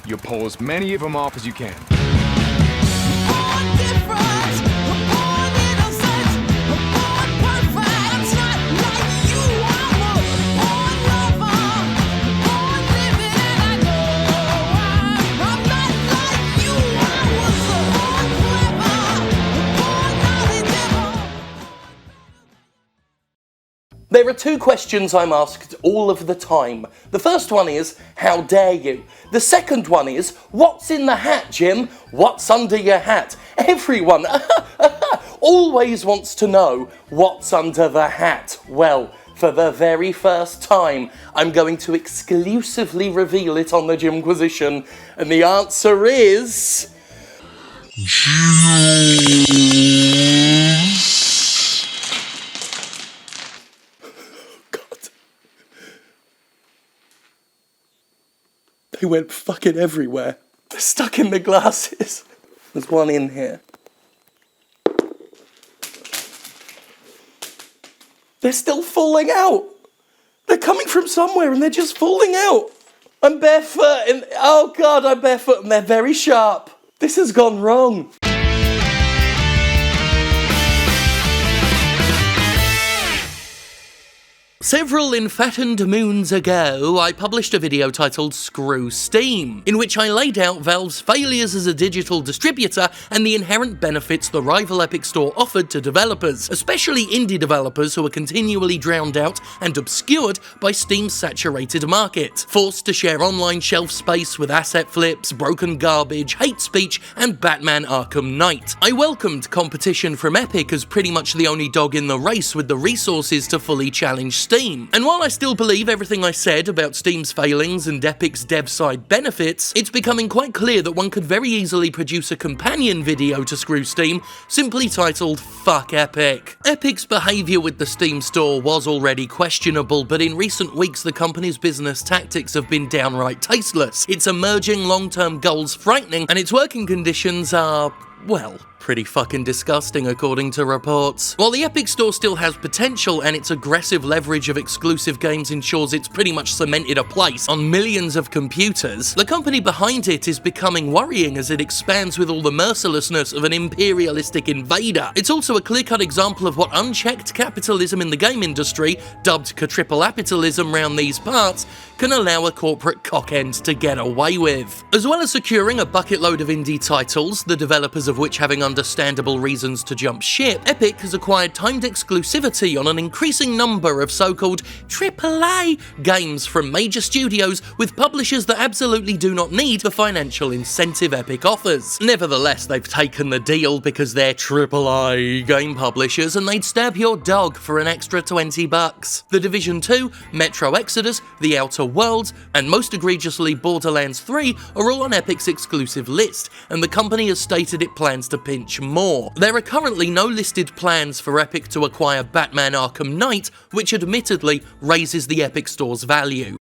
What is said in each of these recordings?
You pull as many of them off as you can. There are two questions I'm asked all of the time. The first one is, how dare you? The second one is, what's in the hat, Jim? What's under your hat? Everyone always wants to know what's under the hat. Well, for the very first time, I'm going to exclusively reveal it on the Jimquisition, and the answer is... They went fucking everywhere. They're stuck in the glasses. There's one in here. They're still falling out. They're coming from somewhere and they're just falling out. I'm barefoot and oh God, I'm barefoot and they're very sharp. This has gone wrong. Several enfattened moons ago, I published a video titled Screw Steam, in which I laid out Valve's failures as a digital distributor and the inherent benefits the rival Epic Store offered to developers, especially indie developers who are continually drowned out and obscured by Steam's saturated market, forced to share online shelf space with asset flips, broken garbage, hate speech, and Batman Arkham Knight. I welcomed competition from Epic as pretty much the only dog in the race with the resources to fully challenge Steam. And while I still believe everything I said about Steam's failings and Epic's dev side benefits, it's becoming quite clear that one could very easily produce a companion video to Screw Steam, simply titled Fuck Epic. Epic's behaviour with the Steam store was already questionable, but in recent weeks the company's business tactics have been downright tasteless. Its emerging long-term goals frightening, and its working conditions are, well, pretty fucking disgusting according to reports. While the Epic Store still has potential and its aggressive leverage of exclusive games ensures it's pretty much cemented a place on millions of computers, the company behind it is becoming worrying as it expands with all the mercilessness of an imperialistic invader. It's also a clear-cut example of what unchecked capitalism in the game industry, dubbed CAAApitalism round these parts, can allow a corporate cockend to get away with. As well as securing a bucket load of indie titles, the developers of which having understandable reasons to jump ship, Epic has acquired timed exclusivity on an increasing number of so-called AAA games from major studios with publishers that absolutely do not need the financial incentive Epic offers. Nevertheless, they've taken the deal because they're AAA game publishers and they'd stab your dog for an extra $20. The Division 2, Metro Exodus, The Outer Worlds, and most egregiously Borderlands 3 are all on Epic's exclusive list, and the company has stated it plans to pinch more. There are currently no listed plans for Epic to acquire Batman Arkham Knight, which admittedly raises the Epic Store's value.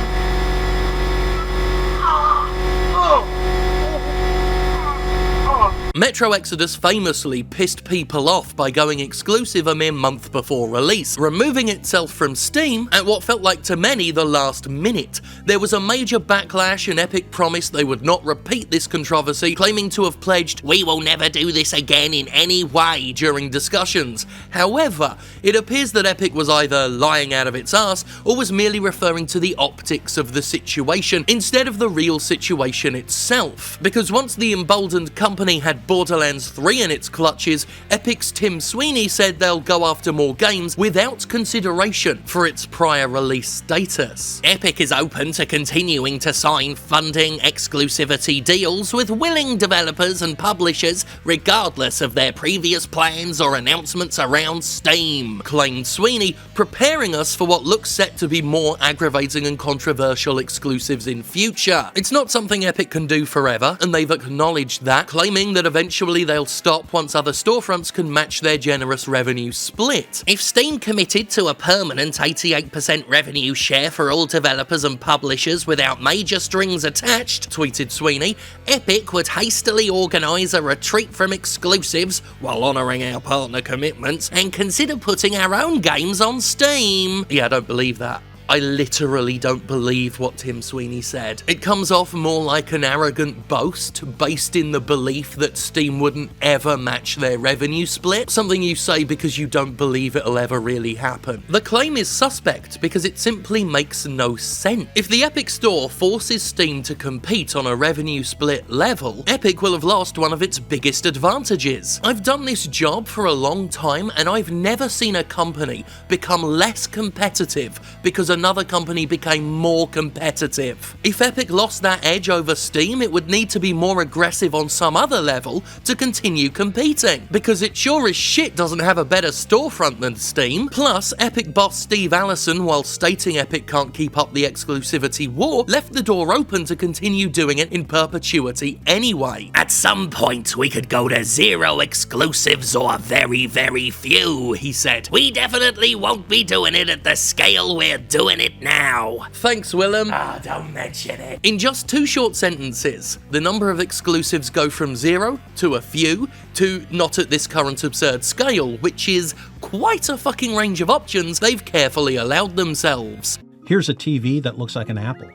Metro Exodus famously pissed people off by going exclusive a mere month before release, removing itself from Steam at what felt like to many the last minute. There was a major backlash and Epic promised they would not repeat this controversy, claiming to have pledged, "We will never do this again in any way," during discussions. However, it appears that Epic was either lying out of its arse or was merely referring to the optics of the situation instead of the real situation itself. Because once the emboldened company had Borderlands 3 in its clutches, Epic's Tim Sweeney said they'll go after more games without consideration for its prior release status. Epic is open to continuing to sign funding exclusivity deals with willing developers and publishers regardless of their previous plans or announcements around Steam, claimed Sweeney, preparing us for what looks set to be more aggravating and controversial exclusives in future. It's not something Epic can do forever, and they've acknowledged that, claiming that eventually they'll stop once other storefronts can match their generous revenue split. If Steam committed to a permanent 88% revenue share for all developers and publishers without major strings attached, tweeted Sweeney, Epic would hastily organise a retreat from exclusives while honouring our partner commitments and consider putting our own games on Steam. Yeah, I don't believe that. I literally don't believe what Tim Sweeney said. It comes off more like an arrogant boast based in the belief that Steam wouldn't ever match their revenue split, something you say because you don't believe it'll ever really happen. The claim is suspect because it simply makes no sense. If the Epic Store forces Steam to compete on a revenue split level, Epic will have lost one of its biggest advantages. I've done this job for a long time and I've never seen a company become less competitive because another company became more competitive. If Epic lost that edge over Steam, it would need to be more aggressive on some other level to continue competing, because it sure as shit doesn't have a better storefront than Steam. Plus, Epic boss Steve Allison, while stating Epic can't keep up the exclusivity war, left the door open to continue doing it in perpetuity anyway. At some point, we could go to 0 exclusives or very, very few, he said. We definitely won't be doing it at the scale we're doing it now. Thanks, Willem. Ah, don't mention it. In just 2 short sentences, the number of exclusives go from 0 to a few to not at this current absurd scale, which is quite a fucking range of options they've carefully allowed themselves. Here's a TV that looks like an apple.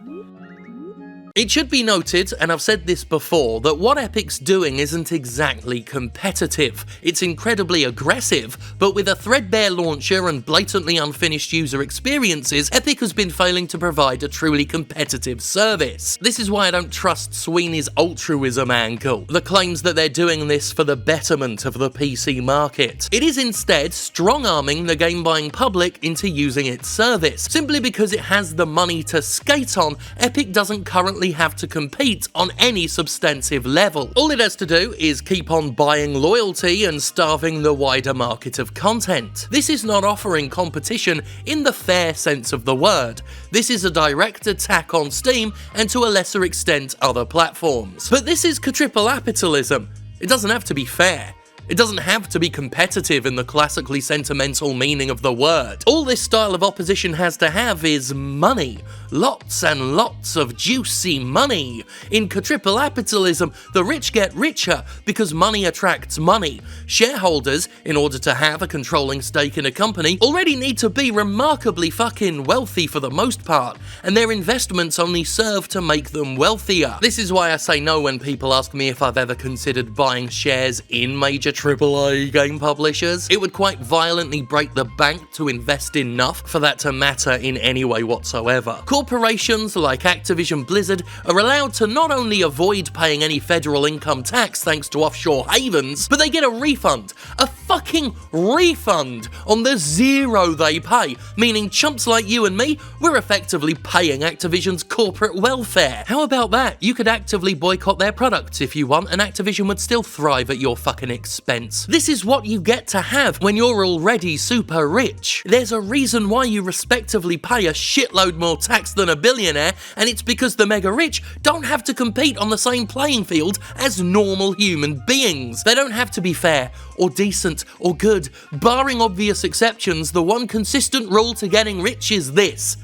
It should be noted, and I've said this before, that what Epic's doing isn't exactly competitive. It's incredibly aggressive, but with a threadbare launcher and blatantly unfinished user experiences, Epic has been failing to provide a truly competitive service. This is why I don't trust Sweeney's altruism angle, the claims that they're doing this for the betterment of the PC market. It is instead strong-arming the game-buying public into using its service. Simply because it has the money to skate on, Epic doesn't currently have to compete on any substantive level. All it has to do is keep on buying loyalty and starving the wider market of content. This is not offering competition in the fair sense of the word. This is a direct attack on Steam and to a lesser extent other platforms. But this is CAAApitalism. It doesn't have to be fair. It doesn't have to be competitive in the classically sentimental meaning of the word. All this style of opposition has to have is money. Lots and lots of juicy money. In CAAApitalism, the rich get richer because money attracts money. Shareholders, in order to have a controlling stake in a company, already need to be remarkably fucking wealthy for the most part, and their investments only serve to make them wealthier. This is why I say no when people ask me if I've ever considered buying shares in major AAA game publishers. It would quite violently break the bank to invest enough for that to matter in any way whatsoever. Corporations like Activision Blizzard are allowed to not only avoid paying any federal income tax thanks to offshore havens, but they get a refund. A fucking refund on the zero they pay, meaning chumps like you and me, we're effectively paying Activision's corporate welfare. How about that? You could actively boycott their products if you want, and Activision would still thrive at your fucking expense. This is what you get to have when you're already super rich. There's a reason why you respectively pay a shitload more tax than a billionaire, and it's because the mega rich don't have to compete on the same playing field as normal human beings. They don't have to be fair, or decent, or good. Barring obvious exceptions, the one consistent rule to getting rich is this: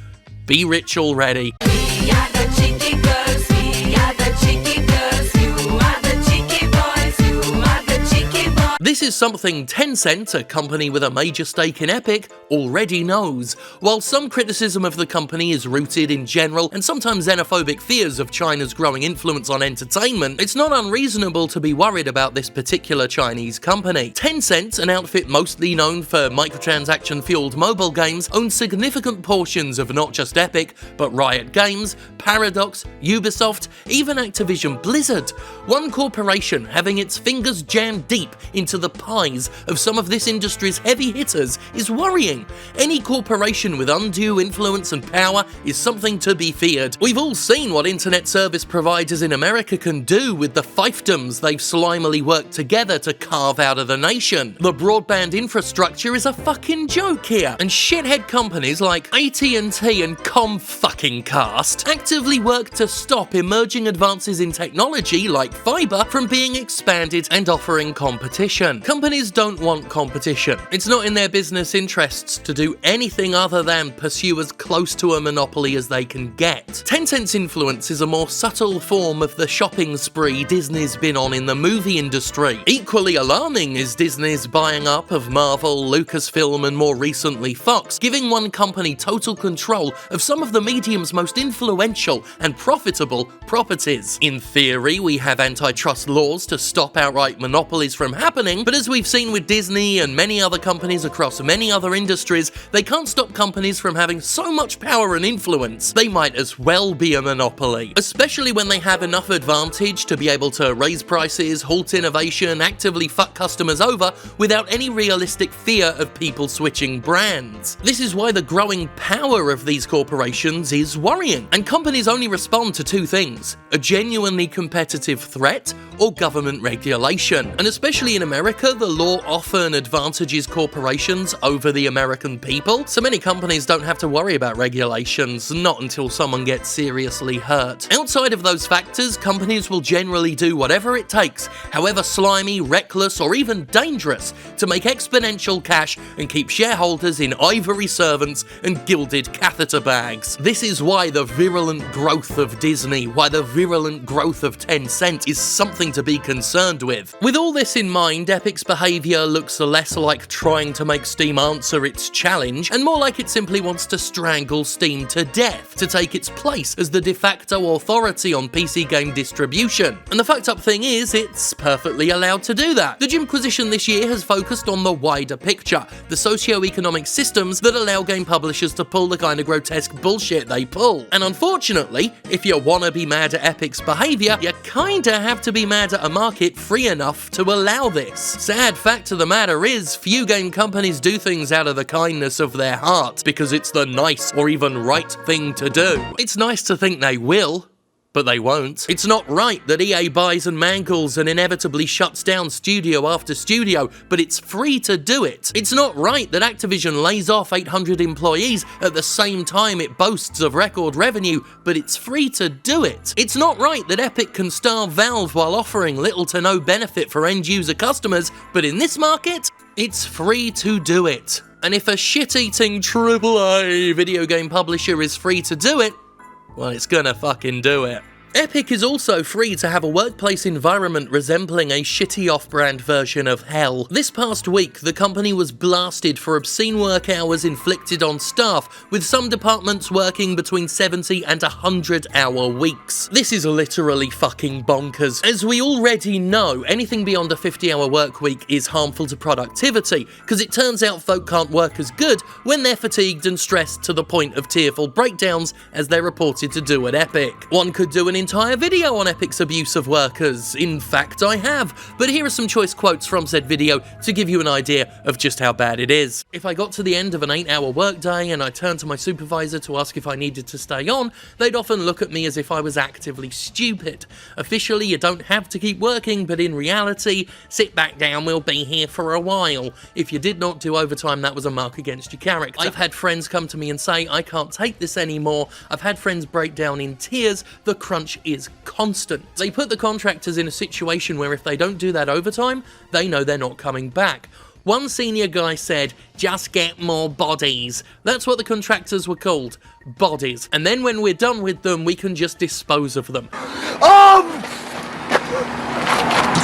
be rich already. We are the cheeky girls, we are the cheeky girls, you are the cheeky boys, you are the cheeky boys. This is something Tencent, a company with a major stake in Epic, already knows. While some criticism of the company is rooted in general and sometimes xenophobic fears of China's growing influence on entertainment, it's not unreasonable to be worried about this particular Chinese company. Tencent, an outfit mostly known for microtransaction-fueled mobile games, owns significant portions of not just Epic, but Riot Games, Paradox, Ubisoft, even Activision Blizzard. One corporation having its fingers jammed deep into the pies of some of this industry's heavy hitters is worrying. Any corporation with undue influence and power is something to be feared. We've all seen what internet service providers in America can do with the fiefdoms they've slimily worked together to carve out of the nation. The broadband infrastructure is a fucking joke here, and shithead companies like AT&T and Comfuckingcast actively work to stop emerging advances in technology like fiber from being expanded and offering competition. Companies don't want competition. It's not in their business interests to do anything other than pursue as close to a monopoly as they can get. Tencent's influence is a more subtle form of the shopping spree Disney's been on in the movie industry. Equally alarming is Disney's buying up of Marvel, Lucasfilm, and more recently Fox, giving one company total control of some of the medium's most influential and profitable properties. In theory, we have antitrust laws to stop outright monopolies from happening, but as we've seen with Disney and many other companies across many other industries, they can't stop companies from having so much power and influence, they might as well be a monopoly. Especially when they have enough advantage to be able to raise prices, halt innovation, actively fuck customers over without any realistic fear of people switching brands. This is why the growing power of these corporations is worrying, and companies only respond to two things: a genuinely competitive threat or government regulation. And especially in America, the law often advantages corporations over the American people, so many companies don't have to worry about regulations, not until someone gets seriously hurt. Outside of those factors, companies will generally do whatever it takes, however slimy, reckless, or even dangerous, to make exponential cash and keep shareholders in ivory servants and gilded catheter bags. This is why the virulent growth of Disney, why the virulent growth of Tencent is something to be concerned with. With all this in mind, Epic's behaviour looks less like trying to make Steam answer its challenge, and more like it simply wants to strangle Steam to death, to take its place as the de facto authority on PC game distribution. And the fucked up thing is, it's perfectly allowed to do that. The Jimquisition this year has focused on the wider picture, the socio-economic systems that allow game publishers to pull the kind of grotesque bullshit they pull. And unfortunately, if you wanna be mad at Epic's behaviour, you kinda have to be mad at a market free enough to allow this. Sad fact of the matter is, few game companies do things out of the kindness of their heart, because it's the nice or even right thing to do. It's nice to think they will, but they won't. It's not right that EA buys and mangles and inevitably shuts down studio after studio, but it's free to do it. It's not right that Activision lays off 800 employees at the same time it boasts of record revenue, but it's free to do it. It's not right that Epic can starve Valve while offering little to no benefit for end-user customers, but in this market, it's free to do it. And if a shit-eating AAA video game publisher is free to do it, well, it's gonna fucking do it. Epic is also free to have a workplace environment resembling a shitty off-brand version of hell. This past week, the company was blasted for obscene work hours inflicted on staff, with some departments working between 70 and 100-hour weeks. This is literally fucking bonkers. As we already know, anything beyond a 50-hour work week is harmful to productivity, because it turns out folk can't work as good when they're fatigued and stressed to the point of tearful breakdowns, as they're reported to do at Epic. One could do an entire video on Epic's abuse of workers. In fact, I have. But here are some choice quotes from said video to give you an idea of just how bad it is. If I got to the end of an 8-hour workday and I turned to my supervisor to ask if I needed to stay on, they'd often look at me as if I was actively stupid. Officially, you don't have to keep working, but in reality, sit back down, we'll be here for a while. If you did not do overtime, that was a mark against your character. I've had friends come to me and say, I can't take this anymore. I've had friends break down in tears. The crunch is constant. They put the contractors in a situation where if they don't do that overtime, they know they're not coming back. One senior guy said, just get more bodies. That's what the contractors were called, bodies. And then when we're done with them, we can just dispose of them.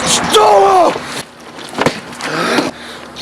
Stop!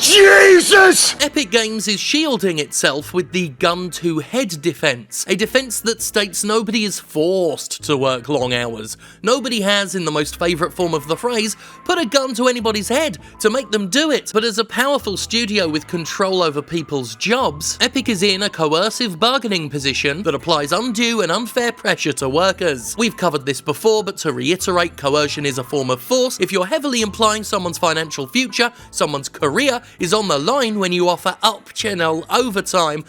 Jesus! Epic Games is shielding itself with the gun-to-head defense, a defense that states nobody is forced to work long hours. Nobody has, in the most favorite form of the phrase, put a gun to anybody's head to make them do it. But as a powerful studio with control over people's jobs, Epic is in a coercive bargaining position that applies undue and unfair pressure to workers. We've covered this before, but to reiterate, coercion is a form of force if you're heavily implying someone's financial future, someone's career, is on the line, fine when you offer optional overtime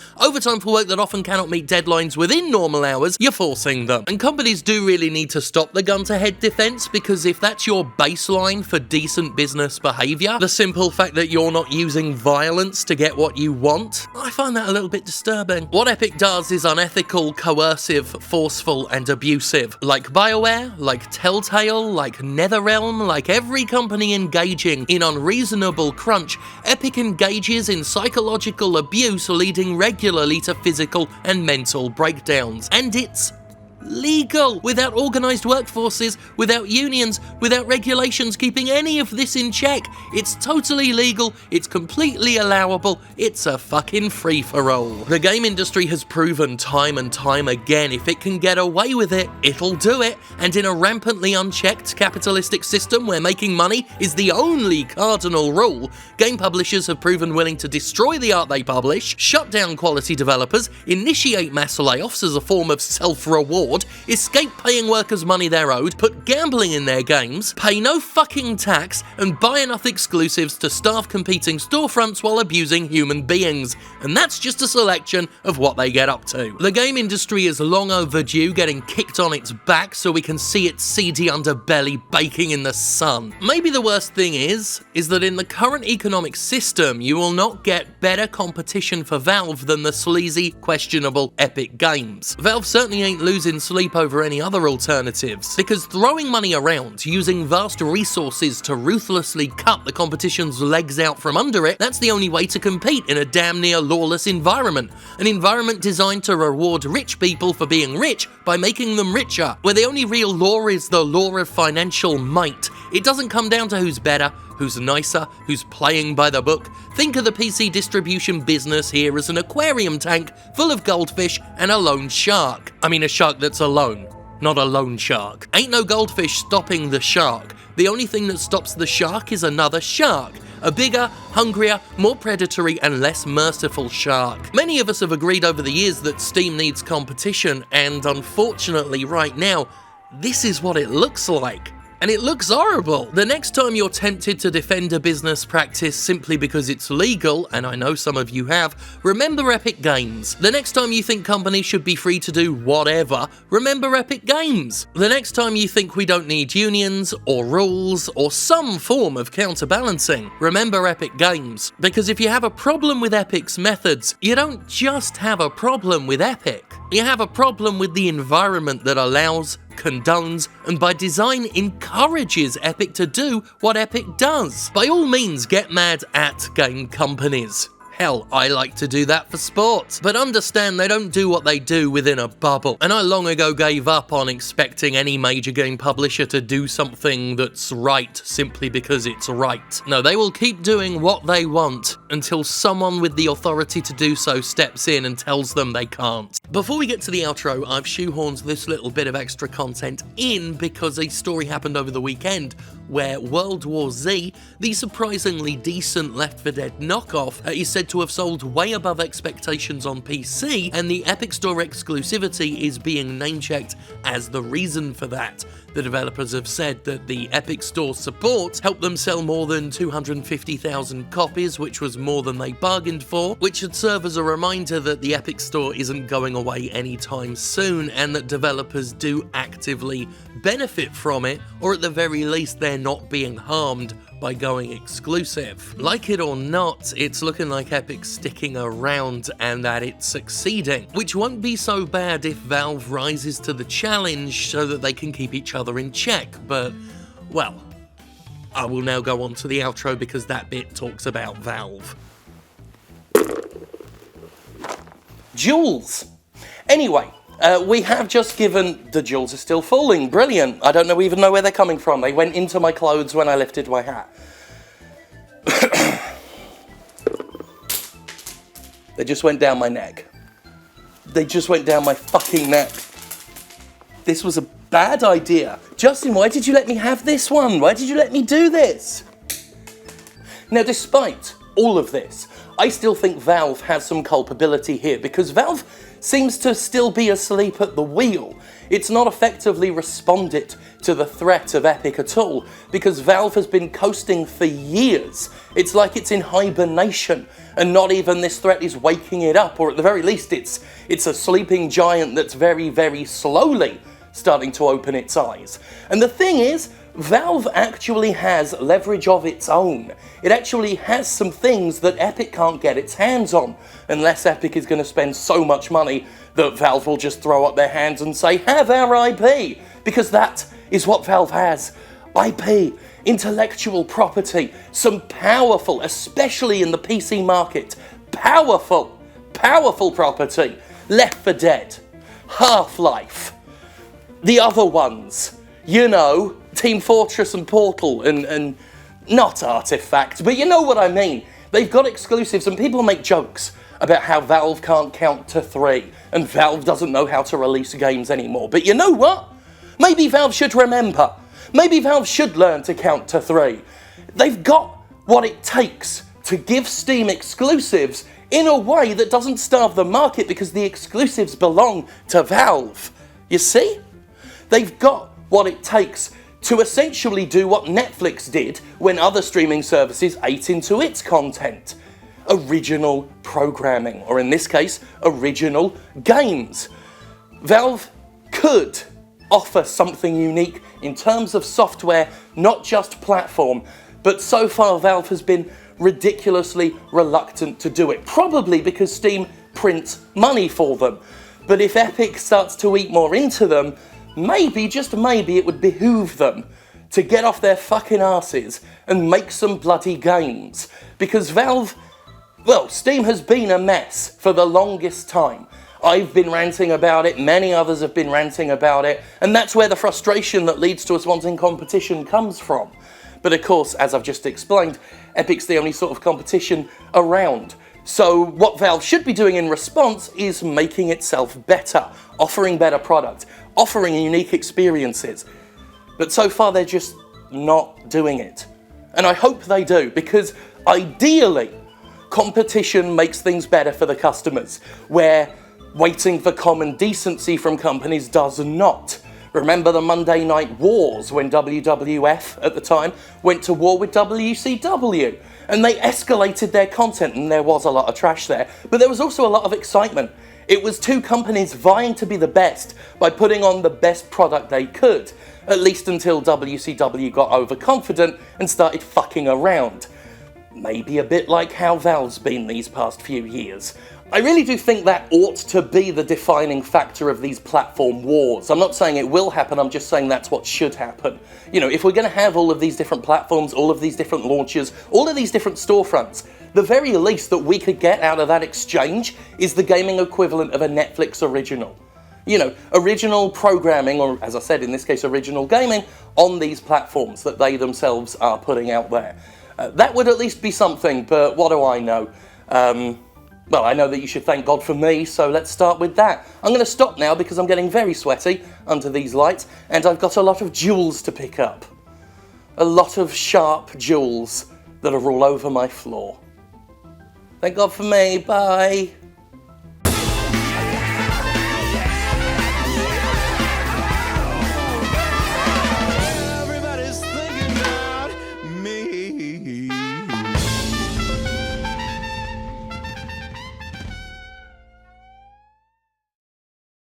for work that often cannot meet deadlines within normal hours, you're forcing them. And companies do really need to stop the gun-to-head defense, because if that's your baseline for decent business behavior, the simple fact that you're not using violence to get what you want, I find that a little bit disturbing. What Epic does is unethical, coercive, forceful, and abusive. Like BioWare, like Telltale, like NetherRealm, like every company engaging in unreasonable crunch, Epic engages in psychological abuse, leading regularly to physical and mental breakdowns. And it's legal, without organised workforces, without unions, without regulations keeping any of this in check. It's totally legal, it's completely allowable, it's a fucking free-for-all. The game industry has proven time and time again, if it can get away with it, it'll do it. And in a rampantly unchecked capitalistic system where making money is the only cardinal rule, game publishers have proven willing to destroy the art they publish, shut down quality developers, initiate mass layoffs as a form of self-reward, escape paying workers money they're owed, put gambling in their games, pay no fucking tax, and buy enough exclusives to staff competing storefronts while abusing human beings. And that's just a selection of what they get up to. The game industry is long overdue getting kicked on its back so we can see its seedy underbelly baking in the sun. Maybe the worst thing is that in the current economic system, you will not get better competition for Valve than the sleazy, questionable Epic Games. Valve certainly ain't losing sleep over any other alternatives, because throwing money around, using vast resources to ruthlessly cut the competition's legs out from under it, that's the only way to compete in a damn near lawless environment. An environment designed to reward rich people for being rich by making them richer, where the only real law is the law of financial might. It doesn't come down to who's better, who's nicer, who's playing by the book. Think of the PC distribution business here as an aquarium tank full of goldfish and a lone shark. I mean a shark that's alone, not a lone shark. Ain't no goldfish stopping the shark. The only thing that stops the shark is another shark. A bigger, hungrier, more predatory and less merciful shark. Many of us have agreed over the years that Steam needs competition, and unfortunately right now, this is what it looks like. And it looks horrible. The next time you're tempted to defend a business practice simply because it's legal, and I know some of you have, remember Epic Games. The next time you think companies should be free to do whatever, remember Epic Games. The next time you think we don't need unions, or rules, or some form of counterbalancing, remember Epic Games. Because if you have a problem with Epic's methods, you don't just have a problem with Epic. You have a problem with the environment that allows, condones, and by design encourages Epic to do what Epic does. By all means, get mad at game companies. Hell, I like to do that for sport. But understand they don't do what they do within a bubble. And I long ago gave up on expecting any major game publisher to do something that's right simply because it's right. No, they will keep doing what they want until someone with the authority to do so steps in and tells them they can't. Before we get to the outro, I've shoehorned this little bit of extra content in because a story happened over the weekend where World War Z, the surprisingly decent Left 4 Dead knockoff, is said to have sold way above expectations on PC, and the Epic Store exclusivity is being name-checked as the reason for that. The developers have said that the Epic Store support helped them sell more than 250,000 copies, which was more than they bargained for, which should serve as a reminder that the Epic Store isn't going away anytime soon, and that developers do actively benefit from it, or at the very least they're not being harmed by going exclusive. Like it or not, it's looking like Epic's sticking around and that it's succeeding, which won't be so bad if Valve rises to the challenge so that they can keep each other in check, but, well, I will now go on to the outro because that bit talks about Valve. Jewels! Anyway, we have just given... The jewels are still falling. Brilliant. I don't even know where they're coming from. They went into my clothes when I lifted my hat. They just went down my neck. They just went down my fucking neck. This was a bad idea. Justin, why did you let me have this one? Why did you let me do this? Now, despite all of this, I still think Valve has some culpability here, because Valve seems to still be asleep at the wheel. It's not effectively responded to the threat of Epic at all, because Valve has been coasting for years. It's like it's in hibernation, and not even this threat is waking it up, or at the very least it's a sleeping giant that's very, very slowly starting to open its eyes. And the thing is, Valve actually has leverage of its own. It actually has some things that Epic can't get its hands on, unless Epic is going to spend so much money that Valve will just throw up their hands and say, have our IP, because that is what Valve has. IP, intellectual property, some powerful, especially in the PC market, powerful property. Left 4 Dead, Half-Life, the other ones, you know, Team Fortress and Portal, and not Artifact, but you know what I mean. They've got exclusives, and people make jokes about how Valve can't count to 3, and Valve doesn't know how to release games anymore. But you know what? Maybe Valve should remember. Maybe Valve should learn to count to 3. They've got what it takes to give Steam exclusives in a way that doesn't starve the market, because the exclusives belong to Valve. You see? They've got what it takes to essentially do what Netflix did when other streaming services ate into its content. Original programming, or in this case, original games. Valve could offer something unique in terms of software, not just platform, but so far Valve has been ridiculously reluctant to do it, probably because Steam prints money for them. But if Epic starts to eat more into them, maybe, just maybe, it would behoove them to get off their fucking asses and make some bloody games. Because Valve, well, Steam has been a mess for the longest time. I've been ranting about it, many others have been ranting about it, and that's where the frustration that leads to us wanting competition comes from. But of course, as I've just explained, Epic's the only sort of competition around. So what Valve should be doing in response is making itself better, offering better product, offering unique experiences. But so far they're just not doing it. And I hope they do, because ideally, competition makes things better for the customers, where waiting for common decency from companies does not. Remember the Monday Night Wars when WWF, at the time, went to war with WCW, and they escalated their content, and there was a lot of trash there, but there was also a lot of excitement. It was two companies vying to be the best by putting on the best product they could, at least until WCW got overconfident and started fucking around. Maybe a bit like how Valve's been these past few years. I really do think that ought to be the defining factor of these platform wars. I'm not saying it will happen, I'm just saying that's what should happen. You know, if we're going to have all of these different platforms, all of these different launches, all of these different storefronts, the very least that we could get out of that exchange is the gaming equivalent of a Netflix original. You know, original programming, or as I said, in this case, original gaming, on these platforms that they themselves are putting out there. That would at least be something, but what do I know? Well, I know that you should thank God for me, so let's start with that. I'm going to stop now because I'm getting very sweaty under these lights, and I've got a lot of jewels to pick up. A lot of sharp jewels that are all over my floor. Thank God for me, bye.